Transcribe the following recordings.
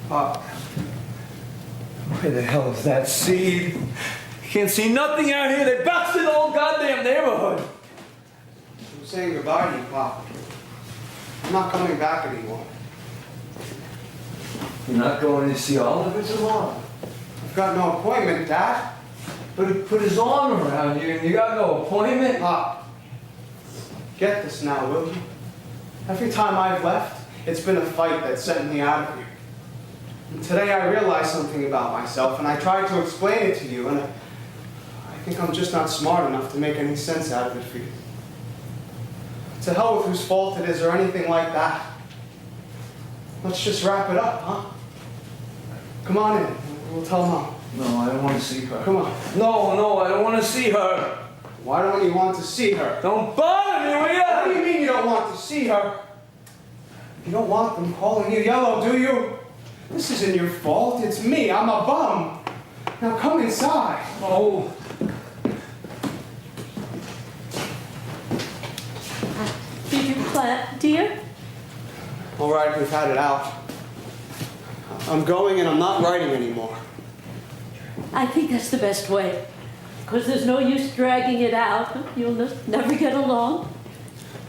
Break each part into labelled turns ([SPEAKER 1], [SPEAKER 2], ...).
[SPEAKER 1] Pop, where the hell is that seed? Can't see nothing out here. They busted the whole goddamn neighborhood.
[SPEAKER 2] I'm saying goodbye to you, Pop. I'm not coming back anymore.
[SPEAKER 1] You're not going to see Oliver tomorrow?
[SPEAKER 2] I've got no appointment, Dad.
[SPEAKER 1] But he put his arm around you and you got no appointment?
[SPEAKER 2] Pop, get this now, will you? Every time I've left, it's been a fight that sent me out of here. And today I realized something about myself, and I tried to explain it to you, and I think I'm just not smart enough to make any sense out of it for you. To hell with whose fault it is or anything like that. Let's just wrap it up, huh? Come on in. We'll tell Mom.
[SPEAKER 1] No, I don't want to see her.
[SPEAKER 2] Come on.
[SPEAKER 1] No, I don't want to see her.
[SPEAKER 2] Why don't you want to see her?
[SPEAKER 1] Don't bother me, will you?
[SPEAKER 2] What do you mean you don't want to see her? You don't want them calling you yellow, do you? This isn't your fault. It's me. I'm a bum. Now come inside.
[SPEAKER 1] Oh.
[SPEAKER 3] Did you clap, dear?
[SPEAKER 2] All right, we've had it out. I'm going and I'm not writing anymore.
[SPEAKER 3] I think that's the best way. Because there's no use dragging it out. You'll never get along.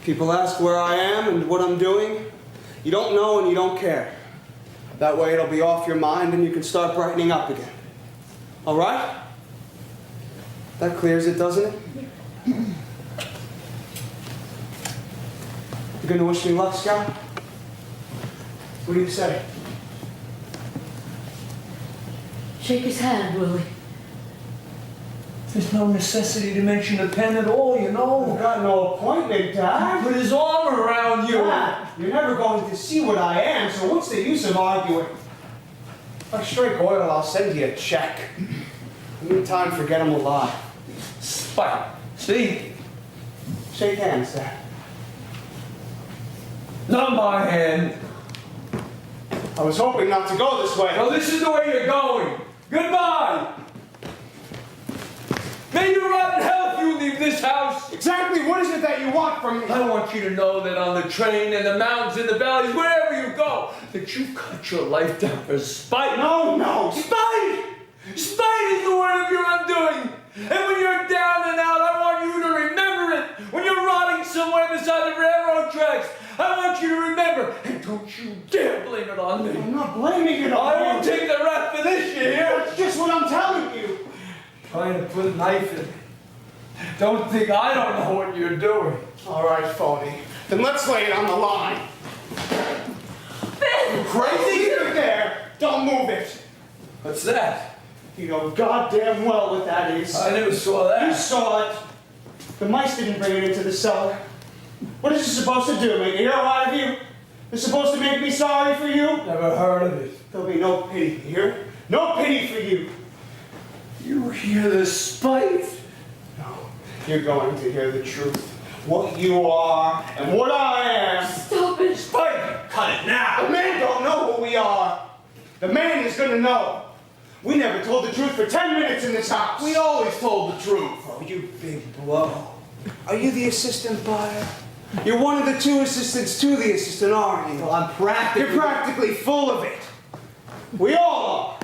[SPEAKER 2] People ask where I am and what I'm doing. You don't know and you don't care. That way it'll be off your mind and you can start brightening up again. All right? That clears it, doesn't it? You gonna wish me luck, Scout? What do you say?
[SPEAKER 3] Shake his hand, Willie.
[SPEAKER 1] There's no necessity to mention the pen at all, you know.
[SPEAKER 2] I've got no appointment, Dad.
[SPEAKER 1] He put his arm around you.
[SPEAKER 2] Dad, you're never going to see what I am, so what's the use of arguing? If I strike oil, I'll send you a check. In the meantime, forget I'm alive.
[SPEAKER 1] Spite. See?
[SPEAKER 2] Shake hands, Dad.
[SPEAKER 1] Not my hand.
[SPEAKER 2] I was hoping not to go this way.
[SPEAKER 1] Well, this is the way you're going. Goodbye. May you rot in hell if you leave this house.
[SPEAKER 2] Exactly what is it that you want from me?
[SPEAKER 1] I want you to know that on the train and the mountains and the valleys, wherever you go, that you cut your life down for spite.
[SPEAKER 2] No.
[SPEAKER 1] Spite! Spite is the word of your undoing. And when you're down and out, I want you to remember it. When you're rotting somewhere beside the railroad tracks, I want you to remember. And don't you dare blame it on me.
[SPEAKER 2] I'm not blaming it on
[SPEAKER 1] I
[SPEAKER 2] you.
[SPEAKER 1] won't take the rap for this, you hear?
[SPEAKER 2] That's just what I'm telling you.
[SPEAKER 1] Trying to put a knife in me. Don't think I don't know what you're doing.
[SPEAKER 2] All right, phony. Then let's lay it on the line.
[SPEAKER 3] Ben!
[SPEAKER 2] You crazy? Leave it there. Don't move it.
[SPEAKER 1] What's that?
[SPEAKER 2] You know goddamn well what that is.
[SPEAKER 1] I never saw that.
[SPEAKER 2] You saw it. The mice didn't bring it into the cellar. What is it supposed to do? Make a hero out of you? It's supposed to make me sorry for you?
[SPEAKER 1] Never heard of it.
[SPEAKER 2] There'll be no pity here. No pity for you.
[SPEAKER 1] You hear the spite?
[SPEAKER 2] No. You're going to hear the truth. What you are and what I am.
[SPEAKER 3] Stop it!
[SPEAKER 1] Spite! Cut it now!
[SPEAKER 2] The man don't know who we are. The man is going to know. We never told the truth for 10 minutes in this house.
[SPEAKER 1] We always told the truth.
[SPEAKER 2] Oh, you big blow. Are you the assistant buyer? You're one of the two assistants to the assistant, aren't you?
[SPEAKER 1] Well, I'm practically...
[SPEAKER 2] You're practically full of it. We all are.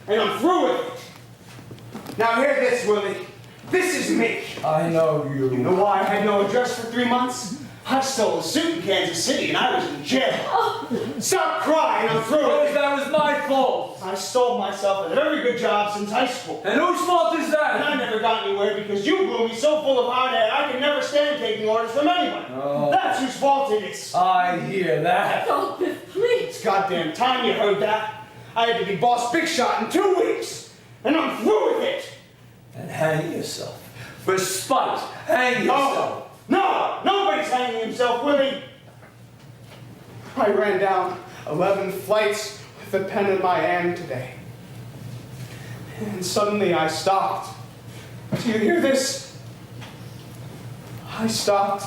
[SPEAKER 2] And I'm through with it. Now hear this, Willie. This is me.
[SPEAKER 1] I know you.
[SPEAKER 2] You know why I had no address for 3 months? I stole a suit in Kansas City and I was in jail. Stop crying, I'm through with it.
[SPEAKER 1] That was my fault.
[SPEAKER 2] I stole myself at every good job since high school.
[SPEAKER 1] And whose fault is
[SPEAKER 2] And
[SPEAKER 1] that?
[SPEAKER 2] I never got anywhere because you blew me so full of hot air I could never stand taking orders from anyone.
[SPEAKER 1] Oh.
[SPEAKER 2] That's whose fault it is.
[SPEAKER 1] I hear that.
[SPEAKER 3] Stop it, please!
[SPEAKER 2] It's goddamn time you heard that. I had to be boss big shot in 2 weeks. And I'm through with it.
[SPEAKER 1] And hang yourself. For spite, hang yourself.
[SPEAKER 2] No, nobody's hanging himself, Willie. I ran down 11 flights with a pen in my hand today. And suddenly I stopped. Do you hear this? I stopped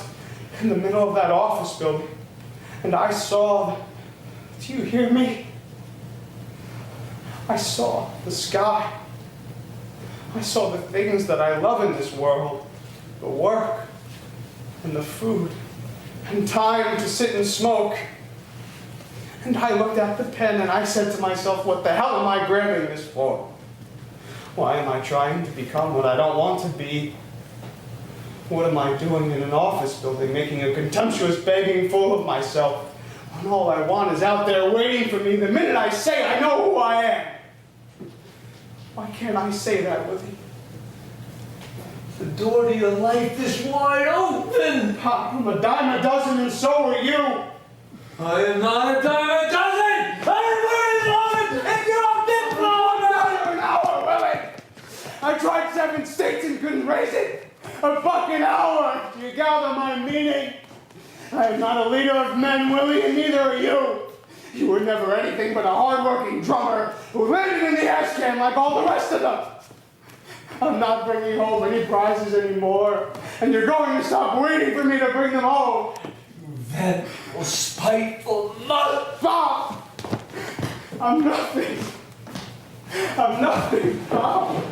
[SPEAKER 2] in the middle of that office building, and I saw, do you hear me? I saw the sky. I saw the things that I love in this world, the work, and the food, and time to sit and smoke. And I looked at the pen and I said to myself, what the hell am I grabbing this for? Why am I trying to become what I don't want to be? What am I doing in an office building, making a contemptuous begging fool of myself, when all I want is out there waiting for me the minute I say I know who I am? Why can't I say that, Willie?
[SPEAKER 1] The door to your life is wide open.
[SPEAKER 2] Pop, I'm a dime a dozen and so are you.
[SPEAKER 1] I am not a dime a dozen. I am very long and you're a bit longer.
[SPEAKER 2] An hour, Willie. I tried 7 states and couldn't raise it. A fucking hour. Do you gather my meaning? I am not a leader of men, Willie, and neither are you. You were never anything but a hard-working drummer who landed in the ash can like all the rest of them. I'm not bringing home any prizes anymore, and you're going to stop waiting for me to bring them home.
[SPEAKER 1] You vengeful, spiteful mother.
[SPEAKER 2] Stop! I'm nothing. I'm nothing, Bob.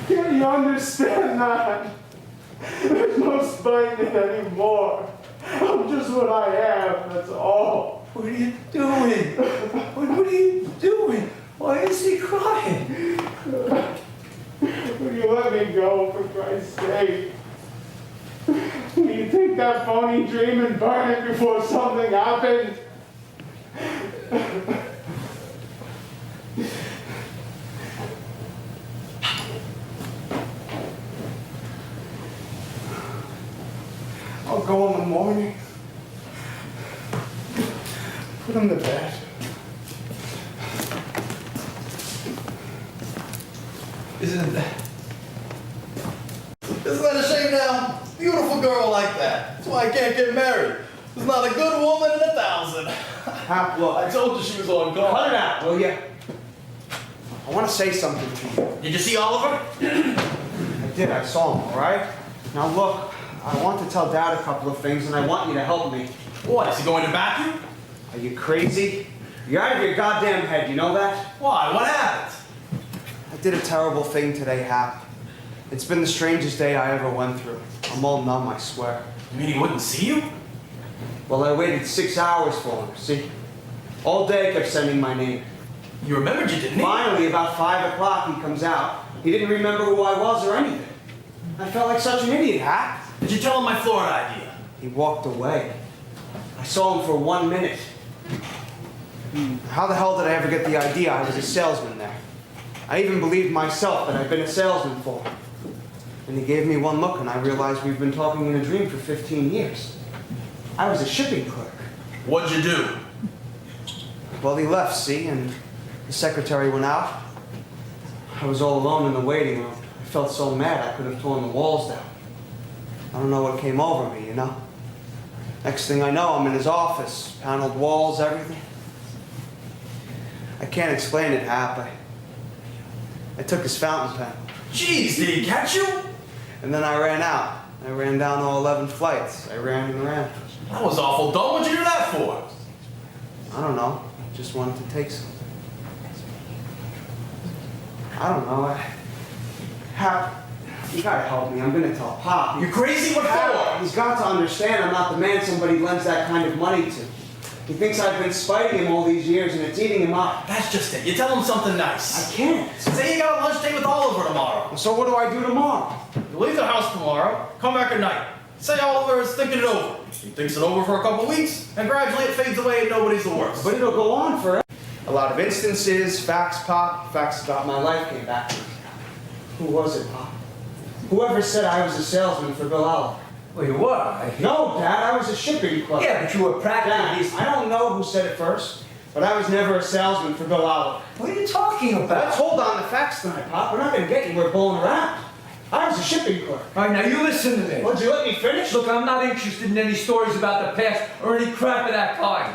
[SPEAKER 2] Can't you understand that? There's no spite in it anymore. I'm just what I am, that's all.
[SPEAKER 1] What are you doing? What are you doing? Why is he crying?
[SPEAKER 2] Will you let me go, for Christ's sake? Will you take that phony dream and burn it before something happens? I'll go in the morning. Put him to bed.
[SPEAKER 1] Isn't
[SPEAKER 4] that a shame now? Beautiful girl like that. That's why I can't get married. There's not a good woman in 1,000.
[SPEAKER 2] Look,
[SPEAKER 4] I told you she was on guard.
[SPEAKER 2] cut it out, will ya? I want to say something to you.
[SPEAKER 4] Did you see Oliver?
[SPEAKER 2] I did, I saw him, all right? Now look, I want to tell Dad a couple of things and I want you to help me.
[SPEAKER 4] What, is he going to back you?
[SPEAKER 2] Are you crazy? You're out of your goddamn head, you know that?
[SPEAKER 4] Why? What happened?
[SPEAKER 2] I did a terrible thing today, Hap. It's been the strangest day I ever went through. I'm all numb, I swear.
[SPEAKER 4] You mean he wouldn't see you?
[SPEAKER 2] Well, I waited 6 hours for him, see? All day I kept sending my name.
[SPEAKER 4] You remembered you, didn't he?
[SPEAKER 2] Finally, about 5 o'clock, he comes out. He didn't remember who I was or anything. I felt like such an idiot, Hap.
[SPEAKER 4] Did you tell him my Florida idea?
[SPEAKER 2] He walked away. I saw him for 1 minute. How the hell did I ever get the idea I was a salesman there? I even believed myself that I'd been a salesman for him. And he gave me one look and I realized we've been talking in a dream for 15 years. I was a shipping clerk.
[SPEAKER 4] What'd you do?
[SPEAKER 2] Well, he left, see, and the secretary went out. I was all alone in the waiting room. I felt so mad I could have torn the walls down. I don't know what came over me, you know? Next thing I know, I'm in his office. Paneled walls, everything. I can't explain it, Hap. I took his fountain pen.
[SPEAKER 4] Jeez, did he catch you?
[SPEAKER 2] And then I ran out. I ran down all 11 flights. I ran and ran.
[SPEAKER 4] That was awful dumb. What'd you do that for?
[SPEAKER 2] I don't know. Just wanted to take something. I don't know. Hap, you gotta help me. I'm gonna tell Pop.
[SPEAKER 4] You crazy? What
[SPEAKER 2] Hap,
[SPEAKER 4] for?
[SPEAKER 2] he's got to understand I'm not the man somebody lends that kind of money to. He thinks I've been spiting him all these years and it's eating him up.
[SPEAKER 4] That's just it. You tell him something nice.
[SPEAKER 2] I can't.
[SPEAKER 4] Say you got a lunch date with Oliver tomorrow.
[SPEAKER 2] So what do I do tomorrow?
[SPEAKER 4] You leave the house tomorrow, come back at night. Say Oliver is thinking it over. He thinks it over for a couple weeks, and gradually it fades away and nobody's the worst.
[SPEAKER 2] But it'll go on forever. A lot of instances, facts, Pop, facts about my life came back to me. Who was it, Pop? Whoever said I was a salesman for Bill Oliver?
[SPEAKER 1] Well, you were.
[SPEAKER 2] No, Dad, I was a shipping clerk.
[SPEAKER 1] Yeah, but you were practically...
[SPEAKER 2] Dad, I don't know who said it first, but I was never a salesman for Bill Oliver.
[SPEAKER 1] What are you talking
[SPEAKER 2] Let's
[SPEAKER 1] about?
[SPEAKER 2] hold on to facts tonight, Pop. We're not going to get anywhere bulling around. I was a shipping clerk.
[SPEAKER 1] All right, now you listen to me.
[SPEAKER 2] Would you let me finish?
[SPEAKER 1] Look, I'm not interested in any stories about the past or any crap of that kind.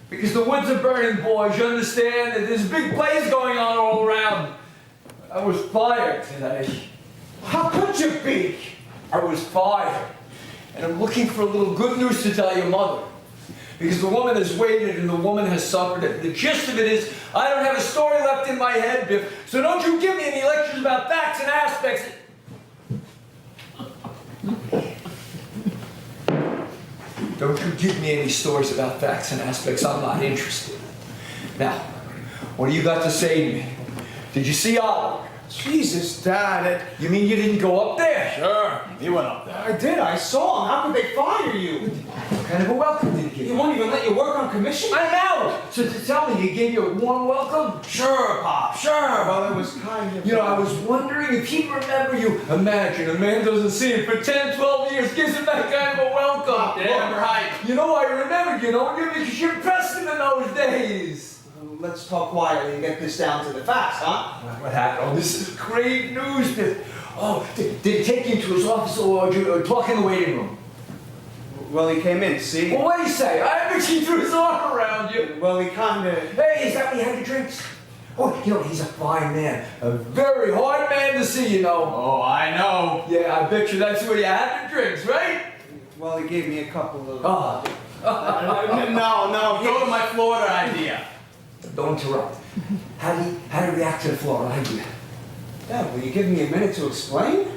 [SPEAKER 1] Because the woods are burning, boys. You understand that there's a big blaze going on all around. I was fired today.
[SPEAKER 2] How could you be?
[SPEAKER 1] I was fired. And I'm looking for a little good news to tell your mother. Because the woman has waited and the woman has suffered. And the gist of it is, I don't have a story left in my head, Biff. So don't you give me any lectures about facts and aspects. don't you give me any stories about facts and aspects. I'm not interested. Now, what do you got to say to me? Did you see Oliver?
[SPEAKER 2] Jesus, Dad.
[SPEAKER 1] You mean you didn't go up there?
[SPEAKER 4] Sure, he went up there.
[SPEAKER 2] I did. I saw him. How could they fire you?
[SPEAKER 1] What kind of a welcome did he give
[SPEAKER 2] He
[SPEAKER 1] you?
[SPEAKER 2] won't even let you work on commission?
[SPEAKER 1] I'm out! So to tell me he gave you a warm welcome?
[SPEAKER 4] Sure, Pop, sure.
[SPEAKER 2] Well, it was kind of...
[SPEAKER 1] You know, I was wondering if he'd remember you. Imagine, a man doesn't see him for 10, 12 years, gives him that kind of a welcome.
[SPEAKER 4] Damn right.
[SPEAKER 1] You know, I remembered, you know, because you impressed him in those days.
[SPEAKER 2] Let's talk quietly and get this down to the facts, huh?
[SPEAKER 1] What happened? Oh, this is great news. Oh, did he take you to his office or talk in the waiting room?
[SPEAKER 2] Well, he came in, see?
[SPEAKER 1] Well, what did he say? I bet he threw his arm around you.
[SPEAKER 2] Well, he kind of...
[SPEAKER 1] Hey, is that when you had your drinks? Oh, you know, he's a fine man. A very hard man to see, you know.
[SPEAKER 4] Oh, I know.
[SPEAKER 1] Yeah, I bet you that's where you had your drinks, right?
[SPEAKER 2] Well, he gave me a couple of...
[SPEAKER 1] No.
[SPEAKER 4] Go to my Florida idea.
[SPEAKER 1] Don't interrupt. How do you react to the Florida idea?
[SPEAKER 2] Dad, will you give me a minute to explain?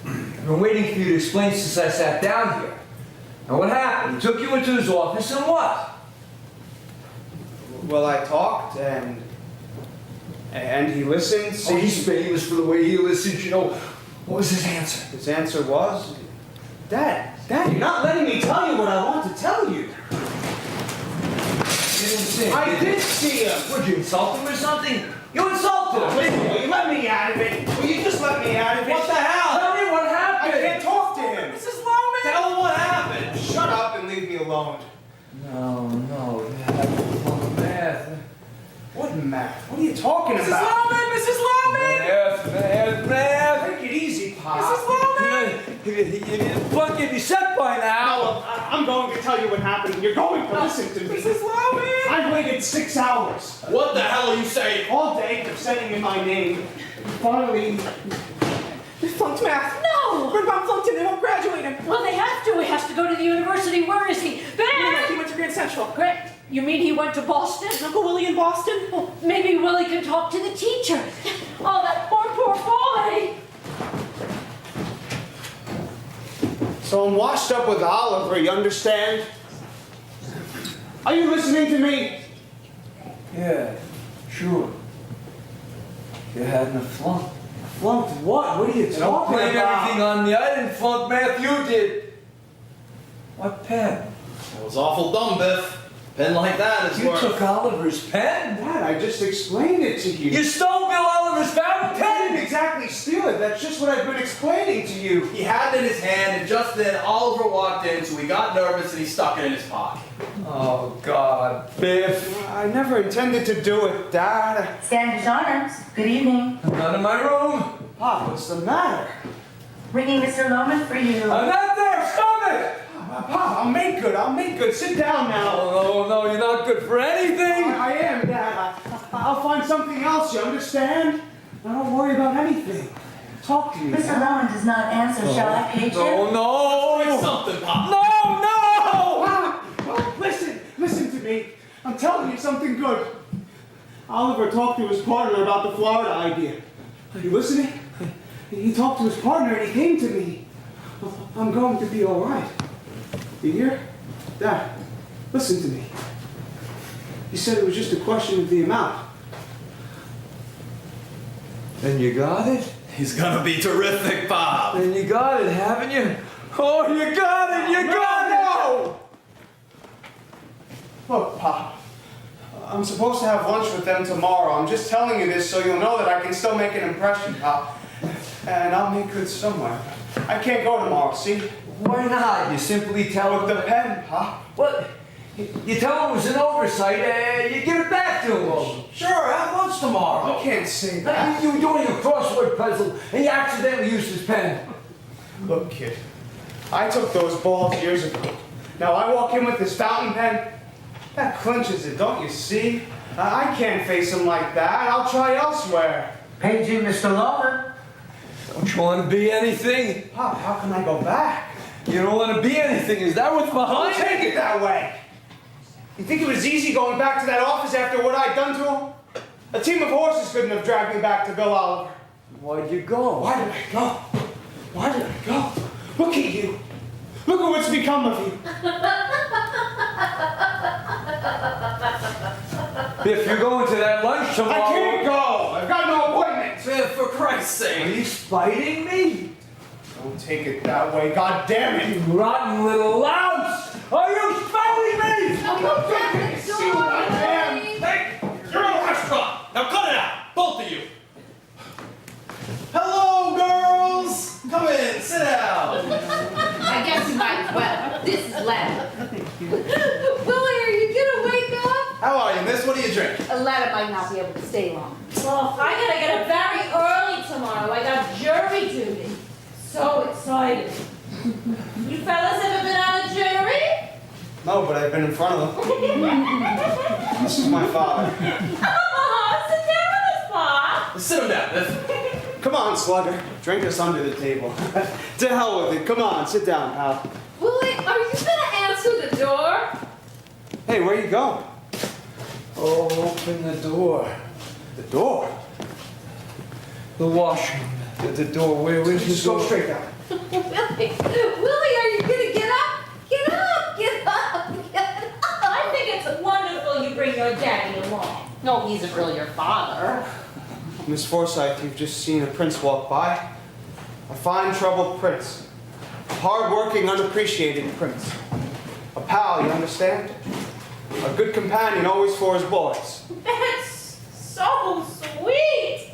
[SPEAKER 1] I've been waiting for you to explain since I sat down here. Now what happened? He took you into his office and what?
[SPEAKER 2] Well, I talked and he listened.
[SPEAKER 1] Oh, he's famous for the way he listens, you know. What was his answer?
[SPEAKER 2] His answer was, Dad, you're not letting me tell you what I want to tell you.
[SPEAKER 1] You didn't see him.
[SPEAKER 2] I did see him.
[SPEAKER 1] Would you insult him or something? You insulted him.
[SPEAKER 2] Will you let me out of it? Will you just let me out of it?
[SPEAKER 1] What the hell? Tell me what
[SPEAKER 2] I
[SPEAKER 1] happened.
[SPEAKER 2] can't talk to him.
[SPEAKER 1] Mrs. Loman.
[SPEAKER 4] Tell him what happened.
[SPEAKER 2] Shut up and leave me alone.
[SPEAKER 1] No. Math.
[SPEAKER 2] What math? What are you talking about?
[SPEAKER 1] Mrs. Loman. Math.
[SPEAKER 2] Take it easy, Pop.
[SPEAKER 1] Mrs. Loman. You fuck if you said by now.
[SPEAKER 2] No, I'm going to tell you what happened. You're going to listen to me.
[SPEAKER 1] Mrs. Loman.
[SPEAKER 2] I waited 6 hours.
[SPEAKER 4] What the hell are you saying?
[SPEAKER 2] All day, kept sending in my name. Finally,
[SPEAKER 5] They flunked math.
[SPEAKER 3] No!
[SPEAKER 5] Grandpa flunked him. They won't graduate him.
[SPEAKER 3] Well, they have to. He has to go to the university. Where is he?
[SPEAKER 5] He
[SPEAKER 3] Ben!
[SPEAKER 5] went to Grand Central.
[SPEAKER 3] Great. You mean he went to Boston?
[SPEAKER 5] Uncle Willie in Boston?
[SPEAKER 3] Well, maybe Willie can talk to the teacher. Oh, that poor boy.
[SPEAKER 2] so I'm washed up with Oliver, you understand? Are you listening to me?
[SPEAKER 1] Yeah, sure. You hadn't a flunk.
[SPEAKER 2] Flunked what? What are you
[SPEAKER 1] Don't
[SPEAKER 2] talking
[SPEAKER 1] blame
[SPEAKER 2] about?
[SPEAKER 1] everything on me. I didn't flunk math, you did. What pen?
[SPEAKER 4] That was awful dumb, Biff. Pen like that is
[SPEAKER 1] You
[SPEAKER 4] worth...
[SPEAKER 1] took Oliver's pen?
[SPEAKER 2] Dad, I just explained it to you.
[SPEAKER 1] You stole Bill Oliver's fountain
[SPEAKER 2] I didn't
[SPEAKER 1] pen?
[SPEAKER 2] exactly steal it. That's just what I've been explaining to you.
[SPEAKER 4] He had it in his hand, and just then Oliver walked in, so he got nervous and he stuck it in his pocket.
[SPEAKER 1] Oh, God. Biff.
[SPEAKER 2] I never intended to do it, Dad.
[SPEAKER 6] Standish Arms, good evening.
[SPEAKER 1] I'm not in my room.
[SPEAKER 2] Pop, what's the matter?
[SPEAKER 6] Ringing Mr. Loman for you.
[SPEAKER 1] I'm not there. Stop it.
[SPEAKER 2] Pop, I'll make good. Sit down now.
[SPEAKER 1] No, you're not good for anything.
[SPEAKER 2] I am, Dad. I'll find something else, you understand? Now don't worry about anything. Talk to me.
[SPEAKER 6] Mr.
[SPEAKER 2] Dad.
[SPEAKER 6] Loman does not answer. Shall I page him?
[SPEAKER 1] No.
[SPEAKER 4] Like something, Pop.
[SPEAKER 1] No.
[SPEAKER 2] Ah, listen to me. I'm telling you something good. Oliver talked to his partner about the Florida idea. Are you listening? He talked to his partner and he came to me. I'm going to be all right. You hear? Dad, listen to me. He said it was just a question of the amount.
[SPEAKER 1] And you got it?
[SPEAKER 4] He's gonna be terrific, Pop.
[SPEAKER 1] Then you got it, haven't you? Oh, you got it! You got it!
[SPEAKER 2] Look, Pop, I'm supposed to have lunch with them tomorrow. I'm just telling you this so you'll know that I can still make an impression, Pop. And I'll make good somewhere. I can't go tomorrow, see?
[SPEAKER 1] Why not? You simply tell
[SPEAKER 2] With
[SPEAKER 1] him
[SPEAKER 2] the pen, Pop.
[SPEAKER 1] What? You tell him it was an oversight, you give it back to him.
[SPEAKER 4] Sure, have lunch tomorrow.
[SPEAKER 2] I can't say that.
[SPEAKER 1] You were doing a crossword puzzle and you accidentally used his pen.
[SPEAKER 2] Look, kid, I took those balls years ago. Now I walk in with this fountain pen, that clinches it, don't you see? I can't face him like that. I'll try elsewhere.
[SPEAKER 7] Paging Mr. Loman.
[SPEAKER 1] Don't you want to be anything?
[SPEAKER 2] Pop, how can I go back?
[SPEAKER 1] You don't want to be anything. Is that what's
[SPEAKER 2] Don't
[SPEAKER 1] behind
[SPEAKER 2] take it that way. You think it was easy going back to that office after what I'd done to him? A team of horses couldn't have dragged me back to Bill Oliver.
[SPEAKER 1] Why'd you go?
[SPEAKER 2] Why did I go? Why did I go? Look at you. Look at what's become of you.
[SPEAKER 1] If you're going to that lunch tomorrow...
[SPEAKER 2] I can't go. I've got no appointment.
[SPEAKER 4] Biff, for Christ's
[SPEAKER 1] Are
[SPEAKER 4] sake.
[SPEAKER 1] you spiting me?
[SPEAKER 2] Don't take it that way. God damn it.
[SPEAKER 1] You rotten little louse! Are you spiting me?
[SPEAKER 2] See what I am.
[SPEAKER 4] Hey, you're in a restaurant. Now cut it out, both of you. Hello, girls. Come in, sit down.
[SPEAKER 8] I guess you might as well. This is Letta. Willie, are you gonna wake up?
[SPEAKER 4] How are you, miss? What do you drink?
[SPEAKER 8] Letta might not be able to stay long.
[SPEAKER 3] Well, I gotta get up very early tomorrow. I got jury duty. So excited. You fellas ever been on a jury?
[SPEAKER 2] No, but I've been in front of them. This is my father.
[SPEAKER 3] Oh, sit down with us, Bob.
[SPEAKER 4] Sit him down, Biff.
[SPEAKER 2] Come on, slugger. Drink us under the table. To hell with it. Come on, sit down, pal.
[SPEAKER 8] Willie, are you gonna answer the door?
[SPEAKER 2] Hey, where you going?
[SPEAKER 1] Oh, open the door.
[SPEAKER 2] The door.
[SPEAKER 1] The washroom. The door. Where's
[SPEAKER 2] Just
[SPEAKER 1] the
[SPEAKER 2] go
[SPEAKER 1] door?
[SPEAKER 2] straight down.
[SPEAKER 8] Willie, are you gonna get up? Get up, get up, get up.
[SPEAKER 3] I think it's wonderful you bring your daddy along.
[SPEAKER 8] No, he isn't really your father.
[SPEAKER 2] Miss Forsythe, you've just seen a prince walk by. A fine, troubled prince. A hard-working, unappreciated prince. A pal, you understand? A good companion always for his boys.
[SPEAKER 3] That's so sweet.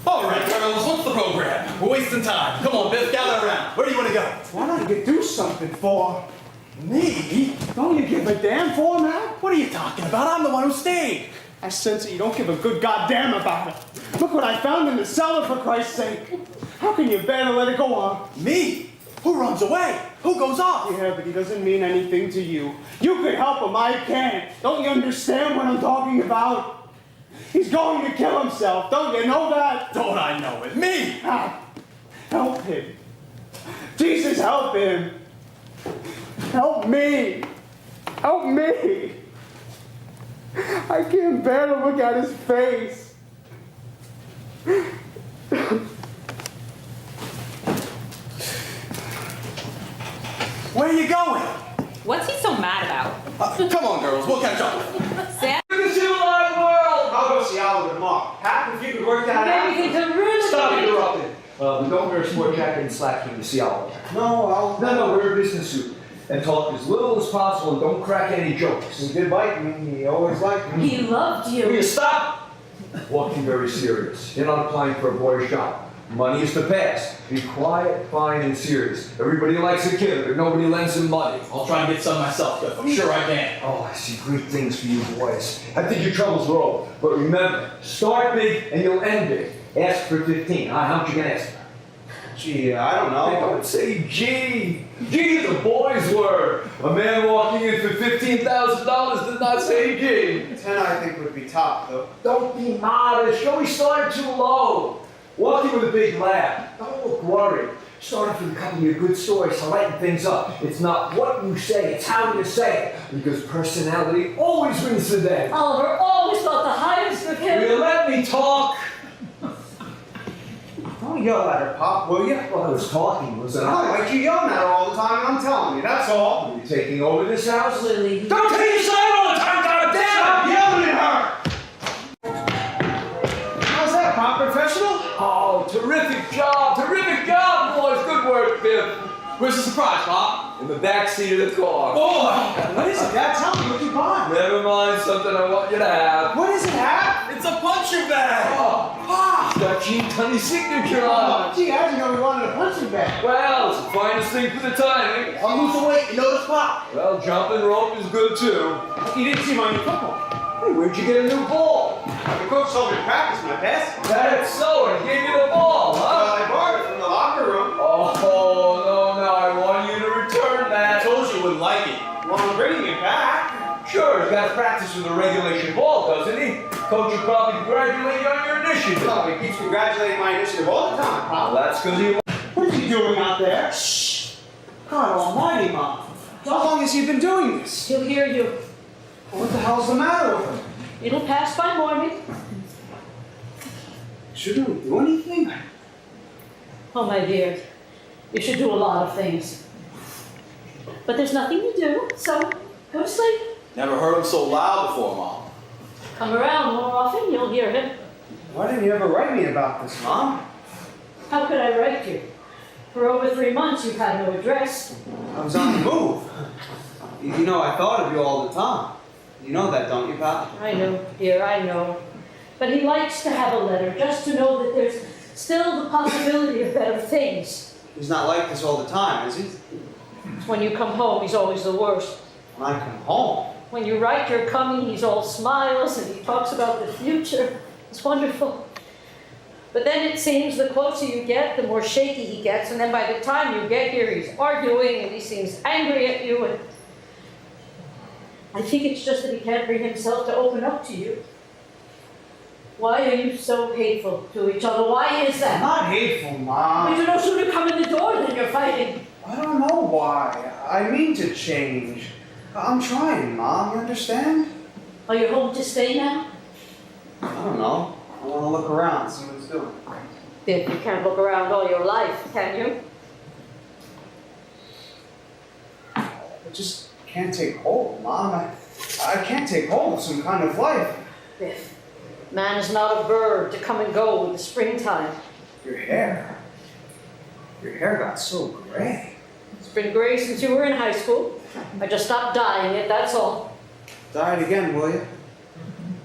[SPEAKER 4] All right, girls, what's the program? We're wasting time. Come on, Biff, gather around. Where do you want to go?
[SPEAKER 2] Why don't you do something for
[SPEAKER 4] Me?
[SPEAKER 2] Don't you give a damn for him, man?
[SPEAKER 4] What are you talking about? I'm the one who stayed.
[SPEAKER 2] I sense that you don't give a good goddamn about it. Look what I found in the cellar, for Christ's sake. How can you bear to let it go on?
[SPEAKER 4] Me? Who runs away? Who goes off?
[SPEAKER 2] Yeah, but he doesn't mean anything to you. You could help him, I can't. Don't you understand what I'm talking about? He's going to kill himself, don't you know that?
[SPEAKER 4] Don't I know it? Me!
[SPEAKER 2] Ah, help him. Jesus, help him. Help me. Help me. I can't bear to look at his face.
[SPEAKER 4] Where are you going?
[SPEAKER 8] What's he so mad about?
[SPEAKER 4] Come on, girls, we'll catch up.
[SPEAKER 8] Sam?
[SPEAKER 1] The civilized world!
[SPEAKER 2] I'll go see Oliver tomorrow. Pat, if you could work that out.
[SPEAKER 3] Maybe it's a really
[SPEAKER 9] Stop interrupting. We don't wear a sport jacket and slack when you see Oliver.
[SPEAKER 2] No,
[SPEAKER 9] No, wear a business suit. And talk as little as possible and don't crack any jokes.
[SPEAKER 2] He did like me. He always liked me.
[SPEAKER 3] He loved
[SPEAKER 9] Will you
[SPEAKER 3] you.
[SPEAKER 9] stop? Walking very serious. You're not applying for a boy's job. Money is to pass. Be quiet, fine, and serious. Everybody likes a kid, but nobody lends him money.
[SPEAKER 4] I'll try and get some myself, Biff. I'm sure I can.
[SPEAKER 9] Oh, I see great things for you boys. I think your troubles are over. But remember, start big and you'll end big. Ask for 15. How much you gonna ask?
[SPEAKER 2] Gee, I don't
[SPEAKER 9] I
[SPEAKER 2] know.
[SPEAKER 9] would say G. G is a boy's word. A man walking in for $15,000 does not say G.
[SPEAKER 2] 10, I think, would be top, though.
[SPEAKER 9] Don't be modest. You're always starting too low. Walking with a big laugh. Don't look worried. Start off with a couple of your good stories to lighten things up. It's not what you say, it's how you say it. Because personality always wins the day.
[SPEAKER 3] Oliver always thought the highest of
[SPEAKER 9] Will you
[SPEAKER 3] him.
[SPEAKER 9] let me talk?
[SPEAKER 2] Don't yell at her, Pop, will you?
[SPEAKER 9] Well, I was talking, wasn't
[SPEAKER 2] I
[SPEAKER 9] I?
[SPEAKER 2] like you yelling at her all the time, and I'm telling you, that's all.
[SPEAKER 9] Are you taking over this house?
[SPEAKER 3] Lily.
[SPEAKER 1] Don't take your side all the time, goddamn!
[SPEAKER 2] Stop yelling at her! How's that, Pop? Professional?
[SPEAKER 1] Oh, terrific job, boys. Good work, Biff.
[SPEAKER 4] Where's the surprise, Pop?
[SPEAKER 1] In the back seat of the car.
[SPEAKER 4] Boy!
[SPEAKER 2] What is it, Dad? Tell me what you bought.
[SPEAKER 1] Never mind, something I want you to have.
[SPEAKER 2] What is it, Dad?
[SPEAKER 4] It's a punching bag!
[SPEAKER 1] Oh,
[SPEAKER 2] Pop!
[SPEAKER 1] it's got Gene Tunney's signature on it.
[SPEAKER 2] Gee, I didn't know we wanted a punching bag.
[SPEAKER 1] Well, it's the finest thing for the timing.
[SPEAKER 2] I'm losing weight, you notice, Pop?
[SPEAKER 1] Well, jumping rope is good too.
[SPEAKER 2] You didn't see my new football.
[SPEAKER 1] Hey, where'd you get a new ball?
[SPEAKER 2] The coach told me to practice my best.
[SPEAKER 1] That's so, and he gave you the ball,
[SPEAKER 2] Well,
[SPEAKER 1] huh?
[SPEAKER 2] I borrowed it from the locker room.
[SPEAKER 1] Oh, no, I want you to return
[SPEAKER 4] I
[SPEAKER 1] that.
[SPEAKER 4] told you you wouldn't like it.
[SPEAKER 2] Well, I'm bringing it back.
[SPEAKER 1] Sure, he's got to practice with a regulation ball, doesn't he? Coach will probably congratulate you on your initiative.
[SPEAKER 2] Oh, he keeps congratulating my initiative all the time,
[SPEAKER 1] Well,
[SPEAKER 2] Pop.
[SPEAKER 1] that's because he...
[SPEAKER 2] What is he doing out there? Shh! God almighty, Mom. How long has he been doing this?
[SPEAKER 3] He'll hear you.
[SPEAKER 2] What the hell's the matter with him?
[SPEAKER 3] It'll pass by morning.
[SPEAKER 2] Shouldn't we do anything?
[SPEAKER 3] Oh, my dear. You should do a lot of things. But there's nothing to do, so go to sleep.
[SPEAKER 4] Never heard him so loud before, Mom.
[SPEAKER 3] Come around more often, you'll hear him.
[SPEAKER 2] Why didn't you ever write me about this, Mom?
[SPEAKER 3] How could I write you? For over 3 months, you've had no address.
[SPEAKER 2] I was on the move. You know, I thought of you all the time. You know that, don't you, Pop?
[SPEAKER 3] I know, dear, I know. But he likes to have a letter, just to know that there's still the possibility of better things.
[SPEAKER 2] He's not like this all the time, is he?
[SPEAKER 3] When you come home, he's always the worst.
[SPEAKER 2] When I come home.
[SPEAKER 3] When you write you're coming, he's all smiles and he talks about the future. It's wonderful. But then it seems the closer you get, the more shaky he gets. And then by the time you get here, he's arguing and he seems angry at you. And I think it's just that he can't bring himself to open up to you. Why are you so hateful to each other? Why is
[SPEAKER 2] I'm
[SPEAKER 3] that?
[SPEAKER 2] not hateful, Mom.
[SPEAKER 3] But you no sooner come in the door than you're fighting.
[SPEAKER 2] I don't know why. I mean to change. I'm trying, Mom. You understand?
[SPEAKER 3] Are you home to stay now?
[SPEAKER 2] I don't know. I want to look around, see what it's doing.
[SPEAKER 3] Biff, you can't look around all your life, can you?
[SPEAKER 2] I just can't take hold, Mom. I can't take hold of some kind of life.
[SPEAKER 3] Biff, man is not a bird to come and go with the springtime.
[SPEAKER 2] Your hair. Your hair got so gray.
[SPEAKER 3] It's been gray since you were in high school. I just stopped dyeing it, that's all.
[SPEAKER 2] Dye it again, will you?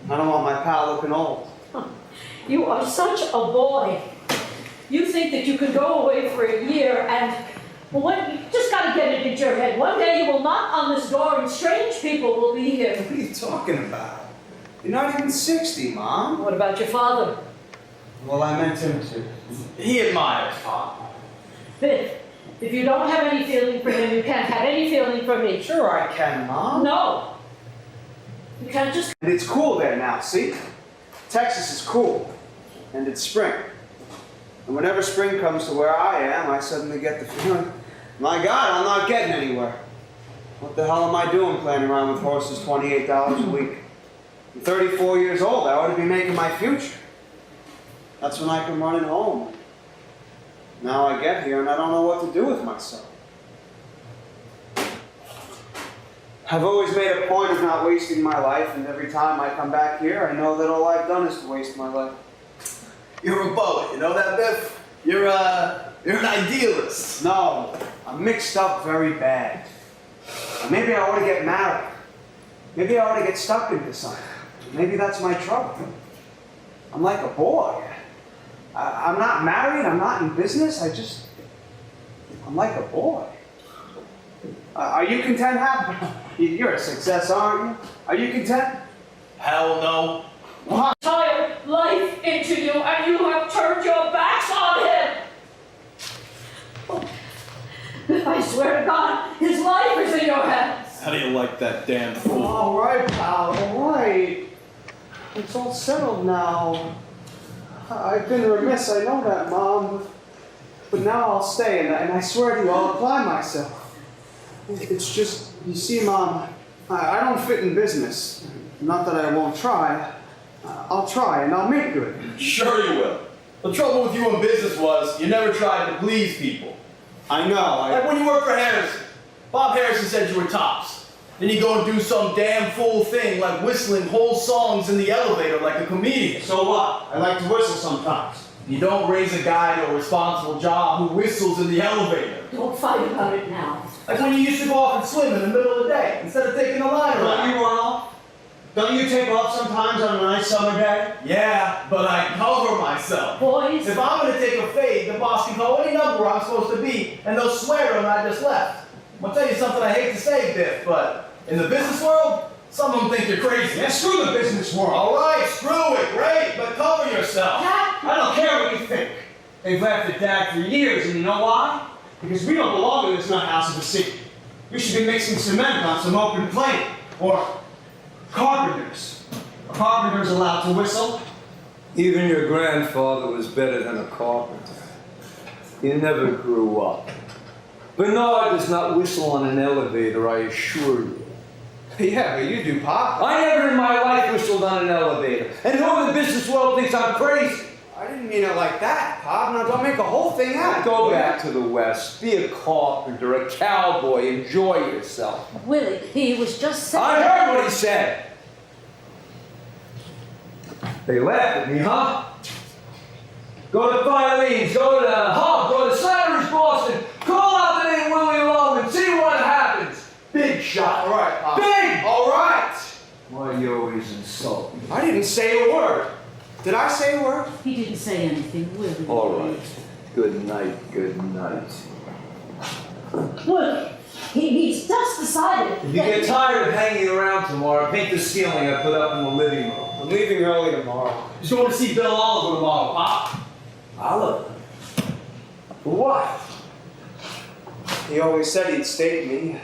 [SPEAKER 2] I don't want my pal looking old.
[SPEAKER 3] You are such a boy. You think that you could go away for a year and, well, you just got to get it into your head. One day you will knock on this door and strange people will be here.
[SPEAKER 2] What are you talking about? You're not even 60, Mom.
[SPEAKER 3] What about your father?
[SPEAKER 2] Well, I meant him to.
[SPEAKER 4] He admires Pop.
[SPEAKER 3] Biff, if you don't have any feeling for him, you can't have any feeling for me.
[SPEAKER 2] Sure I can, Mom.
[SPEAKER 3] No. You can't just...
[SPEAKER 2] And it's cool there now, see? Texas is cool. And it's spring. And whenever spring comes to where I am, I suddenly get the feeling, my God, I'm not getting anywhere. What the hell am I doing playing around with horses $28 a week? I'm 34 years old. I ought to be making my future. That's when I come running home. Now I get here and I don't know what to do with myself. I've always made a point of not wasting my life, and every time I come back here, I know that all I've done is to waste my life.
[SPEAKER 4] You're a poet, you know that, Biff? You're an idealist.
[SPEAKER 2] No, I'm mixed up very bad. Maybe I ought to get married. Maybe I ought to get stuck into something. Maybe that's my trouble. I'm like a boy. I'm not married, I'm not in business, I'm like a boy. Are you content, Hap? You're a success, aren't you? Are you content?
[SPEAKER 4] Hell no.
[SPEAKER 2] What?
[SPEAKER 3] Entire life into you and you have turned your backs on him. I swear to God, his life is in your hands.
[SPEAKER 4] How do you like that damn fool?
[SPEAKER 2] All right, pal, all right. It's all settled now. I've been remiss, I know that, Mom. But now I'll stay, and I swear to you, I'll apply myself. It's just, you see, Mom, I don't fit in business. Not that I won't try. I'll try, and I'll make good.
[SPEAKER 4] Sure you will. The trouble with you in business was you never tried to please people.
[SPEAKER 2] I know,
[SPEAKER 4] Like when you worked for Harrison. Bob Harrison said you were tops. Then you go and do some damn fool thing like whistling whole songs in the elevator like a comedian.
[SPEAKER 2] So what? I like to whistle sometimes.
[SPEAKER 4] You don't raise a guy to a responsible job who whistles in the elevator.
[SPEAKER 3] Don't fight about it now.
[SPEAKER 4] Like when you used to go off and swim in the middle of the day instead of taking the line
[SPEAKER 2] Don't
[SPEAKER 4] around.
[SPEAKER 2] you run off? Don't you take off sometimes on a nice summer day?
[SPEAKER 4] Yeah, but I cover myself.
[SPEAKER 3] Boys,
[SPEAKER 4] If I'm gonna take a fade, the boss can call any number I'm supposed to be, and they'll swear on I just left. I'm gonna tell you something I hate to say, Biff, but in the business world, some of them think you're crazy.
[SPEAKER 2] Yeah, screw the business world.
[SPEAKER 4] All right, screw it, great, but cover yourself.
[SPEAKER 3] Jack,
[SPEAKER 2] I don't care what you think. They've laughed at Dad for years, and you know why? Because we don't belong in this nut house of a city. We should be mixing cement on some open plain. Or carpenters. Are carpenters allowed to whistle?
[SPEAKER 1] Even your grandfather was better than a carpenter. He never grew up. Bernard does not whistle on an elevator, I assure you.
[SPEAKER 2] Yeah, but you do, Pop.
[SPEAKER 1] I never in my life whistled on an elevator. And who in the business world thinks I'm crazy?
[SPEAKER 2] I didn't mean it like that, Pop. Now don't make a whole thing out.
[SPEAKER 1] Go back to the West. Be a carpenter, a cowboy. Enjoy yourself.
[SPEAKER 3] Willie, he was just saying.
[SPEAKER 1] I heard what he said. They laughed at me, huh? Go to Filene's, go to Hub, go to Slattery's Boston. Call out the name Willie Loman. See what happens. Big shot.
[SPEAKER 2] All right, Pop.
[SPEAKER 1] Big!
[SPEAKER 2] All right.
[SPEAKER 1] Why you always insult me?
[SPEAKER 2] I didn't say a word. Did I say a word?
[SPEAKER 3] He didn't say anything, Willie.
[SPEAKER 1] All right. Good night, good night.
[SPEAKER 3] Willie, he's just decided.
[SPEAKER 1] If you get tired of hanging around tomorrow, paint the ceiling I put up in the living room.
[SPEAKER 2] I'm leaving early tomorrow.
[SPEAKER 4] Just going to see Bill Oliver tomorrow, Pop.
[SPEAKER 1] Oliver? For what?
[SPEAKER 2] He always said he'd stay with me.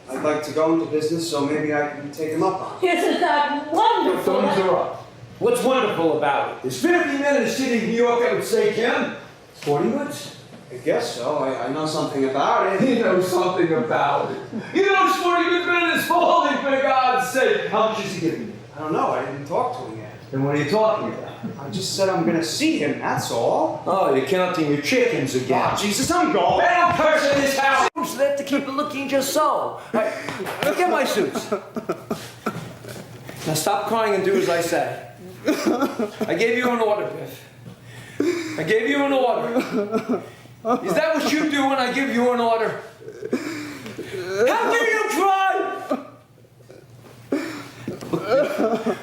[SPEAKER 2] I'd like to go into business, so maybe I can take him up on it.
[SPEAKER 3] Isn't that wonderful?
[SPEAKER 1] Don't interrupt. What's wonderful about it? There's 50 men in the city of New York that would say, Kim, sporting goods?
[SPEAKER 2] I guess so. I know something about it.
[SPEAKER 1] You know something about it. You know sporting goods better than Spalding, for God's sake. How much is he giving you?
[SPEAKER 2] I don't know. I didn't talk to him yet.
[SPEAKER 1] Then what are you talking about?
[SPEAKER 2] I just said I'm gonna see him, that's all.
[SPEAKER 1] Oh, you're counting your chickens again.
[SPEAKER 2] Oh, Jesus, I'm going.
[SPEAKER 1] I don't curse in this house. So they have to keep it looking just so. Right. Get my suits. Now stop crying and do as I say. I gave you an order, Biff. I gave you an order. Is that what you do when I give you an order? How can you cry?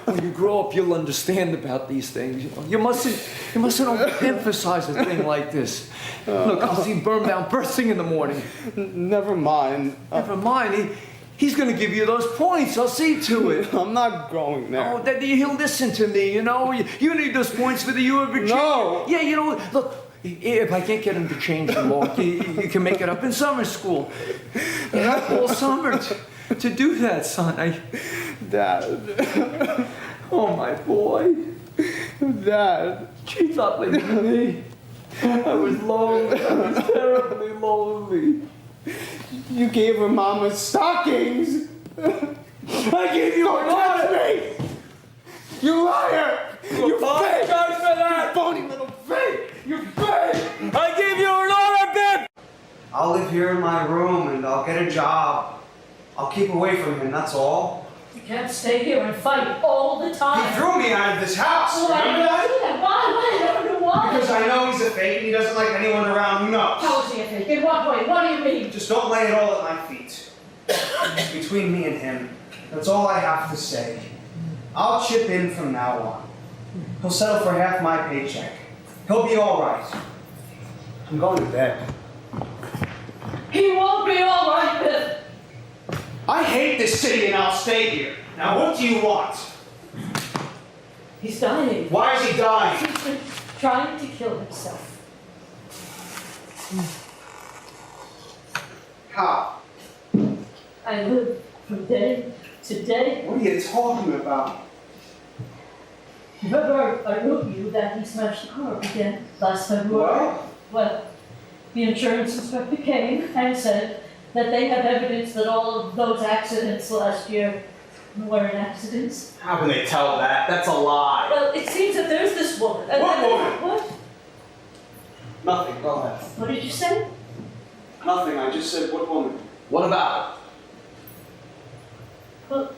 [SPEAKER 1] When you grow up, you'll understand about these things. You mustn't overemphasize a thing like this. Look, I'll see Birnbaum first thing in the morning.
[SPEAKER 2] Never mind.
[SPEAKER 1] Never mind. He's going to give you those points. I'll see to it.
[SPEAKER 2] I'm not going there.
[SPEAKER 1] Oh, that he'll listen to me. You know, you need those points for the U of Virginia.
[SPEAKER 2] No.
[SPEAKER 1] Yeah, you know, look. If I can't get him to change the law, you can make it up in summer school. You have all summer to do that, son.
[SPEAKER 2] Dad.
[SPEAKER 1] Oh, my boy.
[SPEAKER 2] Dad.
[SPEAKER 1] She's not leaving me. I was lonely. I was terribly lonely.
[SPEAKER 2] You gave her Mama stockings.
[SPEAKER 1] I gave you an order.
[SPEAKER 2] You liar. You fake.
[SPEAKER 1] Apologize for that.
[SPEAKER 2] You phony little fake.
[SPEAKER 1] You fake. I gave you an order, Biff.
[SPEAKER 2] I'll live here in my room and I'll get a job. I'll keep away from him, that's all.
[SPEAKER 3] You can't stay here and fight all the time.
[SPEAKER 2] He threw me out of this house.
[SPEAKER 3] Why
[SPEAKER 2] Remember
[SPEAKER 3] did you
[SPEAKER 2] that?
[SPEAKER 3] do that? Why? I don't know why.
[SPEAKER 2] Because I know he's a fake and he doesn't like anyone around who knows.
[SPEAKER 3] How is he a fake? In what way? What do you mean?
[SPEAKER 2] Just don't lay it all at my feet. Between me and him, that's all I have to say. I'll chip in from now on. He'll settle for half my paycheck. He'll be all right. I'm going to bed.
[SPEAKER 3] He won't be all right, Biff.
[SPEAKER 2] I hate this city and I'll stay here. Now what do you want?
[SPEAKER 3] He's dying.
[SPEAKER 2] Why is he dying?
[SPEAKER 3] He's been trying to kill himself.
[SPEAKER 2] How?
[SPEAKER 3] I live from day to day.
[SPEAKER 2] What are you talking about?
[SPEAKER 3] Remember, I wrote you that he smashed the car again last February?
[SPEAKER 2] What?
[SPEAKER 3] Well, the insurance inspector came and said that they have evidence that all of those accidents last year weren't accidents.
[SPEAKER 4] How can they tell that? That's a lie.
[SPEAKER 3] Well, it seems that there's this woman.
[SPEAKER 2] What woman?
[SPEAKER 3] What?
[SPEAKER 2] Nothing, go ahead.
[SPEAKER 3] What did you say?
[SPEAKER 2] Nothing, I just said what woman?
[SPEAKER 4] What about
[SPEAKER 3] Well,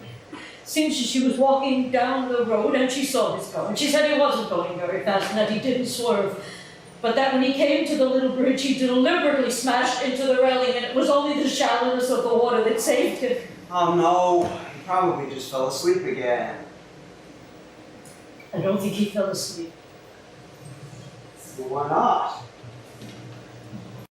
[SPEAKER 3] seems she was walking down the road and she saw this car. And she said he wasn't going very fast and that he didn't swerve. But that when he came to the little bridge, he deliberately smashed into the railing and it was only the shallowness of the water that saved him.
[SPEAKER 2] Oh no, he probably just fell asleep again.
[SPEAKER 3] I don't think he fell asleep.
[SPEAKER 2] Well, why not?